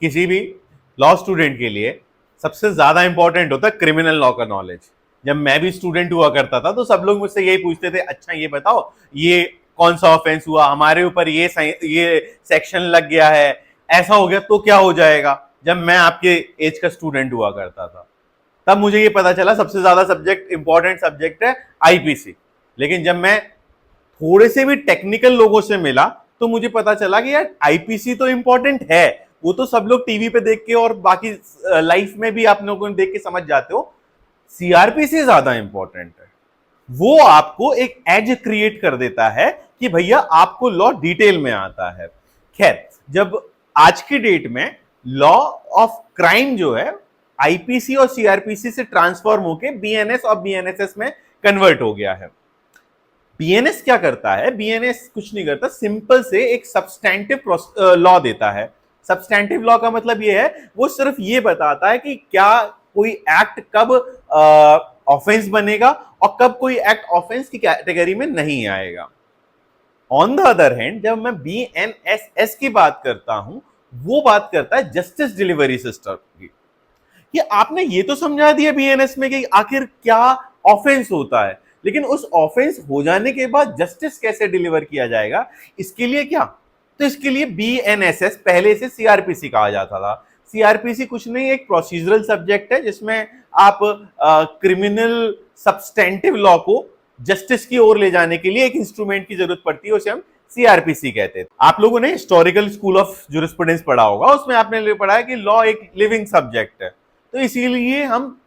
किसी भी law student के लिए सबसे ज्यादा इंपॉर्टेंट होता है क्रिमिनल लॉ का नॉलेज। जब मैं भी स्टूडेंट हुआ करता था तो सब लोग मुझसे यही पूछते थे, अच्छा ये बताओ ये कौन सा ऑफेंस हुआ, हमारे ऊपर ये सेक्शन लग गया है, ऐसा हो गया तो क्या हो जाएगा। जब मैं आपके एज का स्टूडेंट हुआ करता था तब मुझे ये पता चला सबसे ज्यादा सब्जेक्ट इंपॉर्टेंट सब्जेक्ट है आईपीसी। लेकिन जब मैं थोड़े से भी टेक्निकल लोगों से मिला तो मुझे पता चला कि यार आईपीसी तो इंपॉर्टेंट है, वो तो सब लोग टीवी पे देख के और बाकी लाइफ में भी आप लोगों को देख के समझ जाते हो। सीआरपीसी ज्यादा इंपॉर्टेंट है, वो आपको एक एज क्रिएट कर देता है कि भैया आपको लॉ डिटेल में आता है। खैर, जब आज की डेट में लॉ ऑफ क्राइम जो है आईपीसी और सीआरपीसी से ट्रांसफॉर्म होके बीएनएस और बीएनएसएस में कन्वर्ट हो गया है। बीएनएस क्या करता है, बीएनएस कुछ नहीं करता, सिंपल से एक सब्सटैंटिव लॉ देता है। सब्सटैंटिव लॉ का मतलब ये है, वो सिर्फ ये बताता है कि क्या कोई एक्ट कब ऑफेंस बनेगा और कब कोई एक्ट ऑफेंस की कैटेगरी में नहीं आएगा। ऑन द अदर हैंड जब मैं बीएनएसएस की बात करता हूं, वो बात करता है जस्टिस डिलीवरी सिस्टम की। कि आपने ये तो समझा दिया बीएनएस में कि आखिर क्या ऑफेंस होता है, लेकिन उस ऑफेंस हो जाने के बाद जस्टिस कैसे डिलीवर किया जाएगा, इसके लिए क्या, तो इसके लिए बीएनएसएस, पहले से सीआरपीसी कहा जाता था। सीआरपीसी कुछ नहीं, एक प्रोसीजरल सब्जेक्ट है जिसमें आप क्रिमिनल सब्सटेंटिव लॉ को जस्टिस की ओर ले जाने के लिए एक इंस्ट्रूमेंट की जरूरत पड़ती है, उसे हम सीआरपीसी कहते हैं। आप लोगों ने हिस्टोरिकल स्कूल ऑफ जूरिस्प्रूडेंस पढ़ा होगा, उसमें आपने पढ़ा है कि लॉ एक लिविंग सब्जेक्ट है, तो इसीलिए हम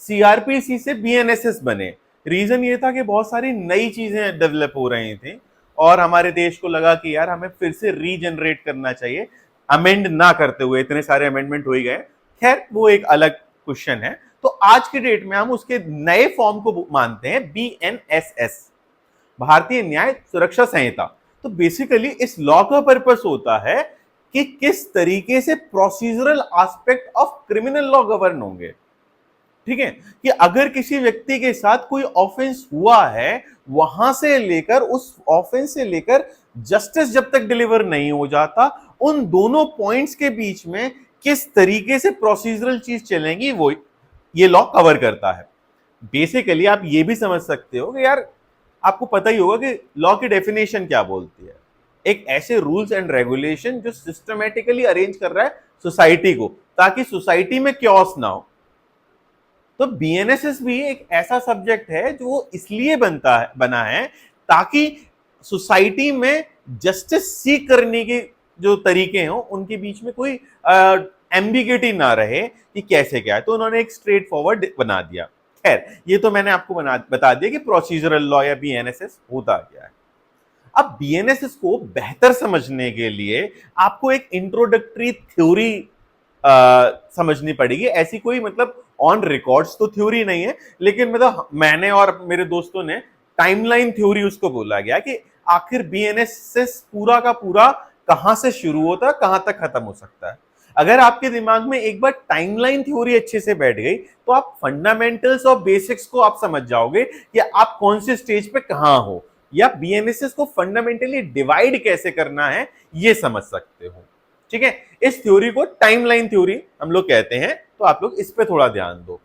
सीआरपीसी से बीएनएसएस बने। रीजन ये था कि बहुत सारी नई चीजें डेवलप हो रही थी और हमारे देश को लगा कि यार हमें फिर से रीजनरेट करना चाहिए, अमेंड ना करते हुए, इतने सारे अमेंडमेंट हो ही गए। खैर वो एक अलग क्वेश्चन है। तो आज की डेट में हम उसके नए फॉर्म को मानते हैं बीएनएसएस, भारतीय न्याय सुरक्षा संहिता। तो बेसिकली इस लॉ का पर्पस होता है कि किस तरीके से procedural aspect of criminal law govern होंगे। ठीक है, कि अगर किसी व्यक्ति के साथ कोई ऑफेंस हुआ है, वहां से लेकर उस ऑफेंस से लेकर जस्टिस जब तक डिलीवर नहीं हो जाता, उन दोनों पॉइंट्स के बीच में किस तरीके से प्रोसीजरल चीज चलेंगी, वो ये लॉ कवर करता है। बेसिकली आप ये भी समझ सकते हो कि यार आपको पता ही होगा कि लॉ की डेफिनेशन क्या बोलती है, एक ऐसे रूल्स एंड रेगुलेशन जो सिस्टमेटिकली अरेंज कर रहा है सोसाइटी को, ताकि सोसाइटी में क्योस ना हो। तो बीएनएसएस भी एक ऐसा सब्जेक्ट है जो इसलिए बना है ताकि सोसाइटी में जस्टिस सीख करने के जो तरीके हों उनके बीच में कोई एम्बिग्यूटी ना रहे कि कैसे क्या है। तो उन्होंने एक स्ट्रेट फॉरवर्ड बना दिया। खैर, ये तो मैंने आपको बता दिया कि प्रोसीजरल लॉ या बीएनएसएस होता क्या है। अब बीएनएसएस को बेहतर समझने के लिए आपको एक इंट्रोडक्टरी थ्योरी समझनी पड़ेगी। ऐसी कोई मतलब ऑन रिकॉर्ड्स तो थ्योरी नहीं है, लेकिन मतलब मैंने और मेरे दोस्तों ने टाइमलाइन थ्योरी उसको बोला गया कि आखिर बीएनएसएस पूरा का पूरा कहां से शुरू होता है, कहां तक खत्म हो सकता है। अगर आपके दिमाग में एक बार टाइमलाइन थ्योरी अच्छे से बैठ गई तो आप फंडामेंटल्स और बेसिक्स को आप समझ जाओगे कि आप कौन से स्टेज पे कहां हो, या बीएनएसएस को फंडामेंटली डिवाइड कैसे करना है ये समझ सकते हो। ठीक है, इस थ्योरी को टाइमलाइन थ्योरी हम लोग कहते हैं, तो आप लोग इस पे थोड़ा ध्यान दो।